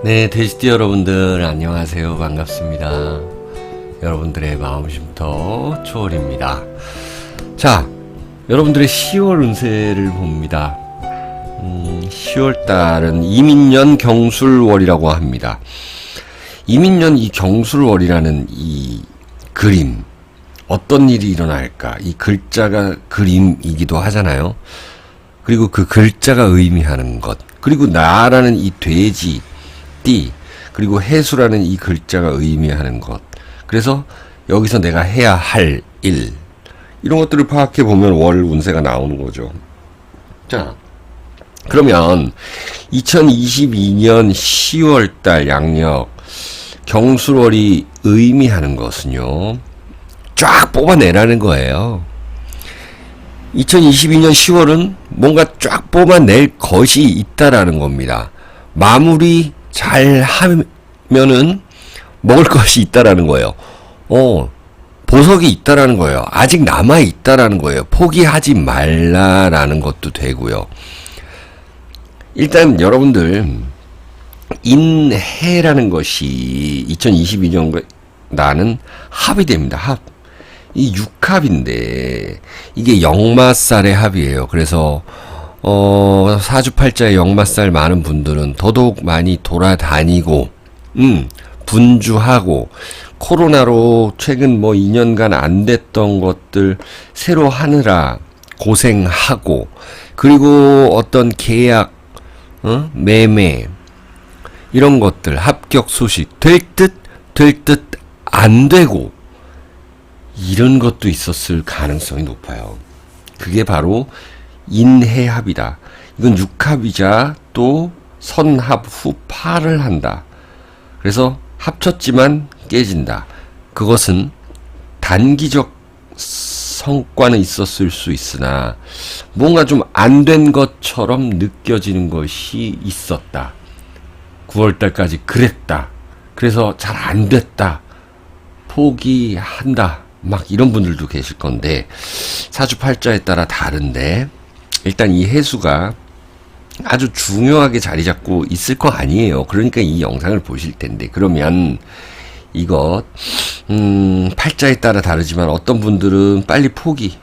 네, 돼지띠 여러분들 안녕하세요. 반갑습니다. 여러분들의 마음쉼터 초월입니다. 자, 여러분들의 10월 운세를 봅니다. 10월달은 이민년 경술월이라고 합니다. 이민년 이 경술월이라는 이 그림, 어떤 일이 일어날까? 이 글자가 그림이기도 하잖아요. 그리고 그 글자가 의미하는 것, 그리고 나라는 이 돼지, 띠, 그리고 해수라는 이 글자가 의미하는 것. 그래서 여기서 내가 해야 할 일, 이런 것들을 파악해 보면 월 운세가 나오는 거죠. 자, 그러면 2022년 10월달 양력 경술월이 의미하는 것은요, 쫙 뽑아내라는 거예요. 2022년 10월은 뭔가 쫙 뽑아낼 것이 있다라는 겁니다. 마무리 잘 하면은 먹을 것이 있다라는 거예요. 보석이 있다라는 거예요. 아직 남아 있다라는 거예요. 포기하지 말라라는 것도 되고요. 일단 여러분들 인해라는 것이 2022년 나는 합이 됩니다. 합. 이 육합인데 이게 역마살의 합이에요. 그래서 사주팔자에 역마살 많은 분들은 더더욱 많이 돌아다니고 분주하고 코로나로 최근 2년간 안 됐던 것들 새로 하느라 고생하고, 그리고 어떤 계약, 매매 이런 것들 합격 소식 될 듯 안 되고, 이런 것도 있었을 가능성이 높아요. 그게 바로 인해합이다. 이건 육합이자 또 선합 후 파를 한다. 그래서 합쳤지만 깨진다. 그것은 단기적 성과는 있었을 수 있으나 뭔가 좀 안 된 것처럼 느껴지는 것이 있었다. 9월달까지 그랬다. 그래서 잘 안 됐다. 포기한다. 막 이런 분들도 계실 건데, 사주팔자에 따라 다른데, 일단 이 해수가 아주 중요하게 자리 잡고 있을 거 아니에요. 그러니까 이 영상을 보실 텐데, 그러면 이것 팔자에 따라 다르지만 어떤 분들은 빨리 포기,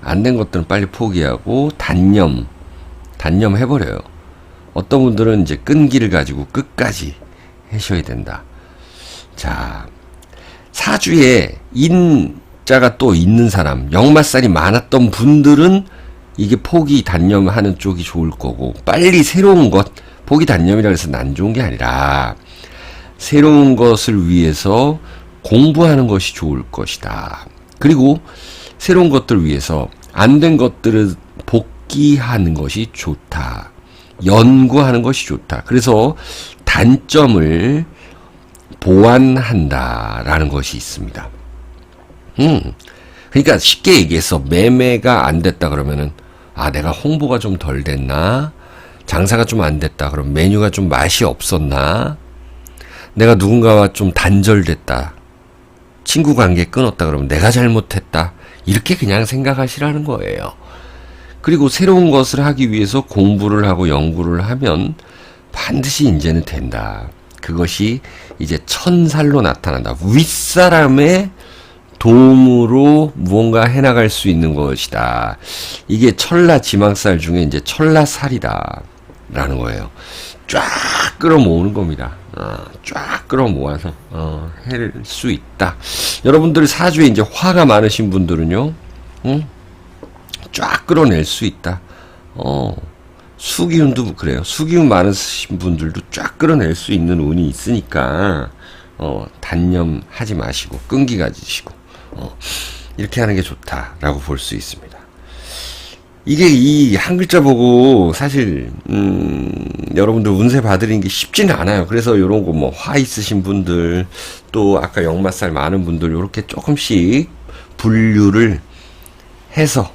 안 된 것들은 빨리 포기하고 단념 해버려요. 어떤 분들은 이제 끈기를 가지고 끝까지 하셔야 된다. 자, 사주에 인자가 또 있는 사람, 역마살이 많았던 분들은 이게 포기 단념하는 쪽이 좋을 거고, 빨리 새로운 것, 포기 단념이라 해서 난 좋은 게 아니라 새로운 것을 위해서 공부하는 것이 좋을 것이다. 그리고 새로운 것들을 위해서 안 된 것들을 복귀하는 것이 좋다. 연구하는 것이 좋다. 그래서 단점을 보완한다라는 것이 있습니다. 그러니까 쉽게 얘기해서 매매가 안 됐다 그러면은, 내가 홍보가 좀 덜 됐나? 장사가 좀 안 됐다 그러면 메뉴가 좀 맛이 없었나? 내가 누군가와 좀 단절됐다. 친구 관계 끊었다 그러면 내가 잘못했다. 이렇게 그냥 생각하시라는 거예요. 그리고 새로운 것을 하기 위해서 공부를 하고 연구를 하면 반드시 이제는 된다. 그것이 이제 천살로 나타난다. 윗사람의 도움으로 무언가 해나갈 수 있는 것이다. 이게 철라 지망살 중에 이제 철라살이다. 라는 거예요. 쫙 끌어모으는 겁니다. 쫙 끌어모아서, 할 수 있다. 여러분들 사주에 이제 화가 많으신 분들은요, 쫙 끌어낼 수 있다. 수기운도 그래요. 수기운 많으신 분들도 쫙 끌어낼 수 있는 운이 있으니까, 단념하지 마시고, 끈기 가지시고, 이렇게 하는 게 좋다라고 볼 수 있습니다. 이게 이 한 글자 보고 사실, 여러분들 운세 봐드리는 게 쉽지는 않아요. 그래서 요런 거 화 있으신 분들, 또 아까 역마살 많은 분들, 요렇게 조금씩 분류를 해서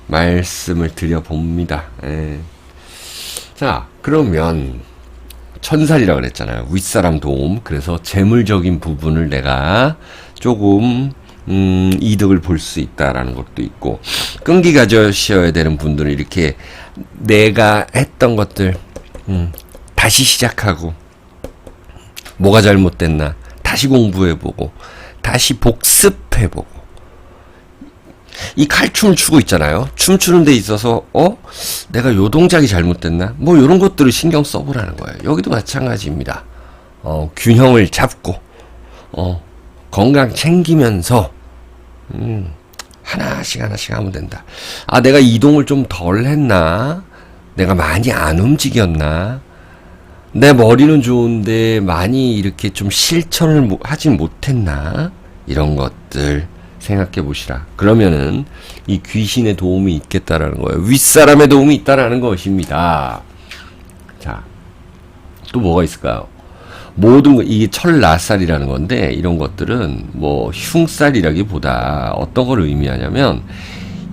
말씀을 드려봅니다. 예. 자, 그러면 천살이라고 그랬잖아요. 윗사람 도움. 그래서 재물적인 부분을 내가 조금 이득을 볼 수 있다라는 것도 있고, 끈기 가져셔야 되는 분들은 이렇게 내가 했던 것들 다시 시작하고 뭐가 잘못됐나 다시 공부해보고 다시 복습해보고 이 칼춤을 추고 있잖아요. 춤추는 데 있어서 내가 요 동작이 잘못됐나 뭐 요런 것들을 신경 써보라는 거예요. 여기도 마찬가지입니다. 균형을 잡고 건강 챙기면서 하나씩 하면 된다. 아, 내가 이동을 좀 덜 했나? 내가 많이 안 움직였나? 내 머리는 좋은데 많이 이렇게 좀 실천을 하진 못했나? 이런 것들 생각해 보시라. 그러면은 이 귀신의 도움이 있겠다라는 거예요. 윗사람의 도움이 있다라는 것입니다. 자, 또 뭐가 있을까요? 모든 거, 이게 철나살이라는 건데, 이런 것들은 뭐 흉살이라기보다 어떤 걸 의미하냐면,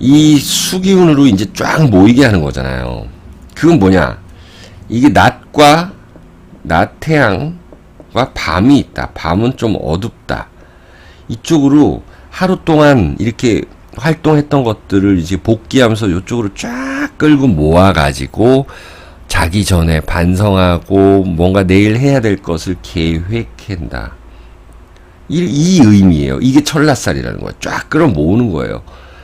이 수기운으로 이제 쫙 모이게 하는 거잖아요. 그건 뭐냐? 이게 낮과, 낮 태양과 밤이 있다. 밤은 좀 어둡다. 이쪽으로 하루 동안 이렇게 활동했던 것들을 이제 복귀하면서 이쪽으로 쫙 끌고 모아가지고, 자기 전에 반성하고 뭔가 내일 해야 될 것을 계획한다. 이 의미예요. 이게 철라살이라는 거예요. 쫙 끌어 모으는 거예요.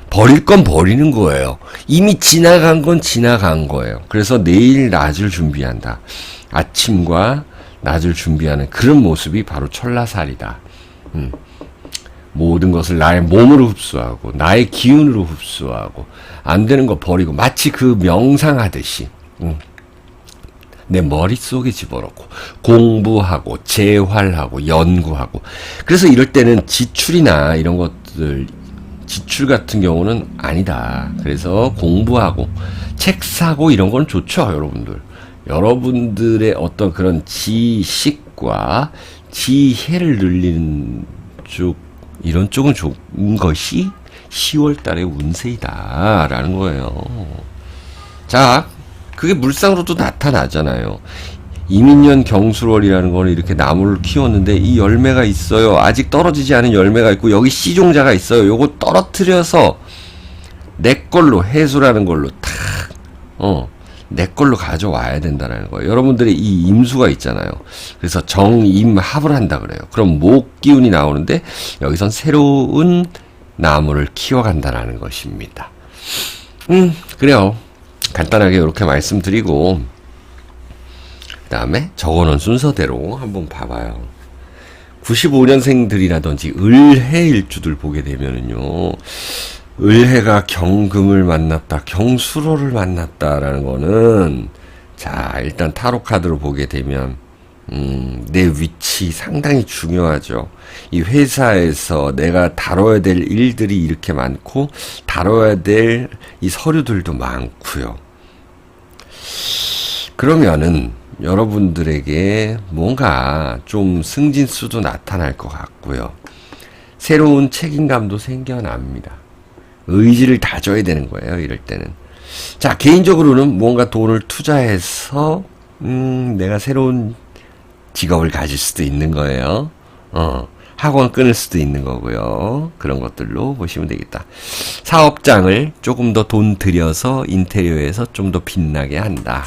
버릴 건 버리는 거예요. 이미 지나간 건 지나간 거예요. 그래서 내일 낮을 준비한다. 아침과 낮을 준비하는 그런 모습이 바로 철라살이다. 모든 것을 나의 몸으로 흡수하고 나의 기운으로 흡수하고 안 되는 거 버리고 마치 그 명상하듯이 내 머릿속에 집어넣고 공부하고 재활하고 연구하고. 그래서 이럴 때는 지출이나 이런 것들, 지출 같은 경우는 아니다. 그래서 공부하고 책 사고 이런 건 좋죠. 여러분들, 여러분들의 어떤 그런 지식과 지혜를 늘리는 쪽, 이런 쪽은 좋은 것이 10월 달의 운세이다 라는 거예요. 자, 그게 물상으로도 나타나잖아요. 이민년 경술월이라는 거는 이렇게 나무를 키웠는데 이 열매가 있어요. 아직 떨어지지 않은 열매가 있고 여기 씨종자가 있어요. 요거 떨어뜨려서 내 걸로, 해수라는 걸로 탁 내 걸로 가져와야 된다는 거예요. 여러분들의 이 임수가 있잖아요. 그래서 정임합을 한다 그래요. 그럼 목 기운이 나오는데 여기선 새로운 나무를 키워간다는 것입니다. 그래요. 간단하게 이렇게 말씀드리고 그 다음에 적어놓은 순서대로 한번 봐봐요. 95년생들이라든지 을해일주들 보게 되면은요, 을해가 경금을 만났다, 경술호를 만났다라는 거는, 자, 일단 타로 카드로 보게 되면 내 위치 상당히 중요하죠. 이 회사에서 내가 다뤄야 될 일들이 이렇게 많고 다뤄야 될 이 서류들도 많고요. 그러면은 여러분들에게 뭔가 좀 승진수도 나타날 것 같고요. 새로운 책임감도 생겨납니다. 의지를 다져야 되는 거예요, 이럴 때는. 자, 개인적으로는 뭔가 돈을 투자해서 내가 새로운 직업을 가질 수도 있는 거예요. 학원 끊을 수도 있는 거고요. 그런 것들로 보시면 되겠다. 사업장을 조금 더 돈 들여서 인테리어에서 좀 더 빛나게 한다.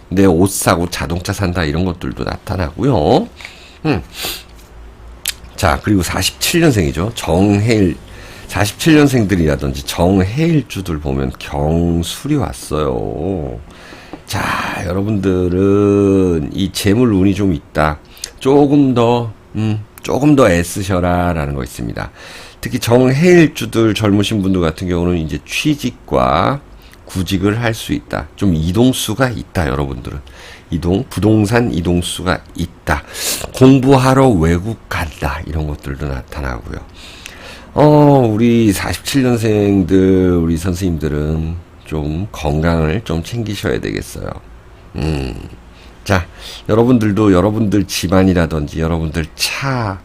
내 옷 사고 자동차 산다, 이런 것들도 나타나고요. 자, 그리고 47년생이죠. 정해일, 47년생들이라든지 정해일주들 보면 경술이 왔어요. 자, 여러분들은 이 재물 운이 좀 있다. 조금 더 애쓰셔라 라는 거 있습니다. 특히 정해일주들 젊으신 분들 같은 경우는 이제 취직과 구직을 할 수 있다. 좀 이동수가 있다, 여러분들은. 부동산 이동수가 있다. 공부하러 외국 간다. 이런 것들도 나타나고요. 우리 47년생들, 우리 선생님들은 좀 건강을 좀 챙기셔야 되겠어요. 자, 여러분들도 여러분들 집안이라든지 여러분들 차,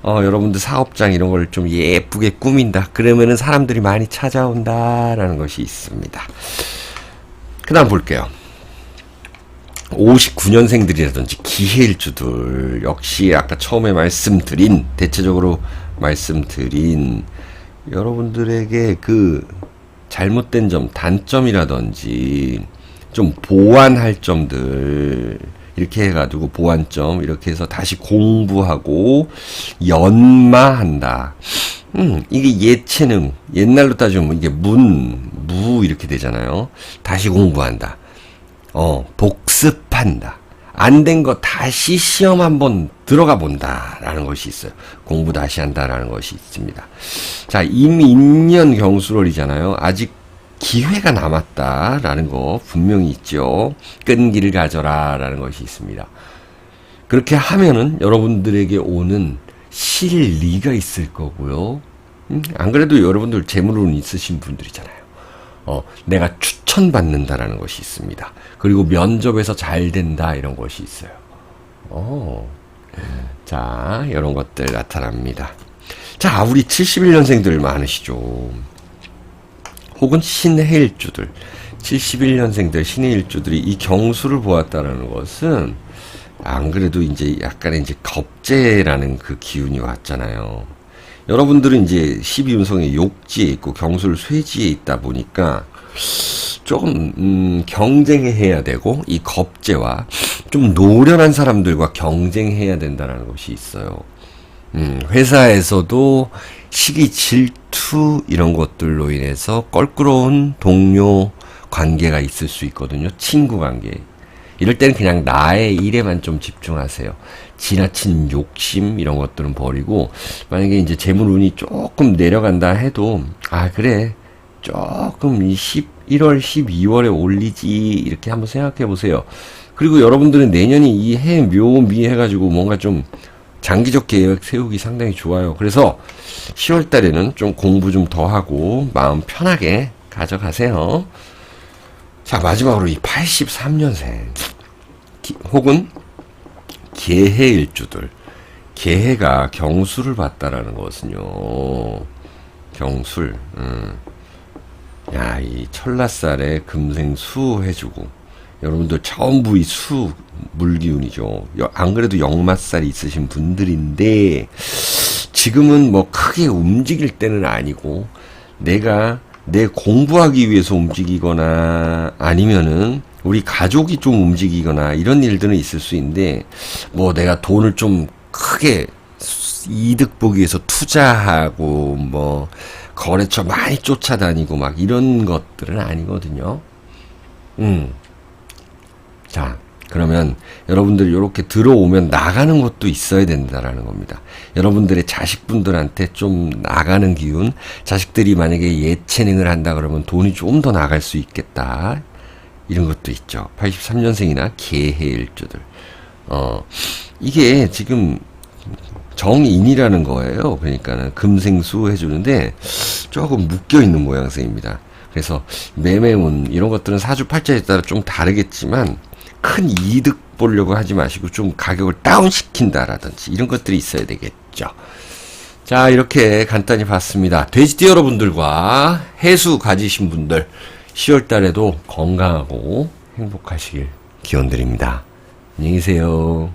여러분들 사업장 이런 걸 좀 예쁘게 꾸민다. 그러면은 사람들이 많이 찾아온다라는 것이 있습니다. 그 다음 볼게요. 59년생들이라든지 기해일주들 역시 아까 처음에 대체적으로 말씀드린 여러분들에게 그 잘못된 점, 단점이라든지 좀 보완할 점들, 이렇게 해가지고 보완점 이렇게 해서 다시 공부하고 연마한다. 이게 예체능 옛날로 따지면 이게 무 이렇게 되잖아요. 다시 공부한다. 복습한다. 안 된 거 다시 시험 한번 들어가 본다라는 것이 있어요. 공부 다시 한다라는 것이 있습니다. 자, 임인년 경술월이잖아요. 아직 기회가 남았다라는 거 분명히 있죠. 끈기를 가져라라는 것이 있습니다. 그렇게 하면은 여러분들에게 오는 실리가 있을 거고요. 안 그래도 여러분들 재물운 있으신 분들이잖아요. 내가 추천받는다라는 것이 있습니다. 그리고 면접에서 잘 된다 이런 것이 있어요. 자, 이런 것들 나타납니다. 자, 우리 71년생들 많으시죠. 혹은 신해일주들, 71년생들 신해일주들이 이 경수를 보았다라는 것은 안 그래도 이제 약간의 이제 겁재라는 그 기운이 왔잖아요. 여러분들은 이제 12운성의 욕지에 있고 경술 쇠지에 있다 보니까 조금 경쟁해야 되고 이 겁재와 좀 노련한 사람들과 경쟁해야 된다는 것이 있어요. 회사에서도 시기 질투 이런 것들로 인해서 껄끄러운 동료 관계가 있을 수 있거든요. 친구 관계. 이럴 때는 그냥 나의 일에만 좀 집중하세요. 지나친 욕심 이런 것들은 버리고 만약에 이제 재물운이 조금 내려간다 해도 그래 조금 이 11월 12월에 올리지 이렇게 한번 생각해 보세요. 그리고 여러분들은 내년이 이 해 묘미 해가지고 뭔가 좀 장기적 계획 세우기 상당히 좋아요. 그래서 10월 달에는 좀 공부 좀 더 하고 마음 편하게 가져가세요. 자, 마지막으로 이 83년생 혹은 개해일주들. 개해가 경수를 봤다라는 것은요. 경술. 야, 이 철라살에 금생수 해주고 여러분들 전부 이 수 물기운이죠. 안 그래도 역마살이 있으신 분들인데 지금은 뭐 크게 움직일 때는 아니고 내가 내 공부하기 위해서 움직이거나 아니면은 우리 가족이 좀 움직이거나 이런 일들은 있을 수 있는데 뭐 내가 돈을 좀 크게 이득 보기 위해서 투자하고 뭐 거래처 많이 쫓아다니고 막 이런 것들은 아니거든요. 자, 그러면 여러분들이 이렇게 들어오면 나가는 것도 있어야 된다라는 겁니다. 여러분들의 자식분들한테 좀 나가는 기운, 자식들이 만약에 예체능을 한다 그러면 돈이 좀 더 나갈 수 있겠다. 이런 것도 있죠. 83년생이나 개해일주들. 이게 지금 정인이라는 거예요. 그러니까는 금생수 해주는데 조금 묶여있는 모양새입니다. 그래서 매매운 이런 것들은 사주팔자에 따라 좀 다르겠지만 큰 이득 보려고 하지 마시고 좀 가격을 다운시킨다라든지 이런 것들이 있어야 되겠죠. 자, 이렇게 간단히 봤습니다. 돼지띠 여러분들과 해수 가지신 분들 10월 달에도 건강하고 행복하시길 기원드립니다. 안녕히 계세요.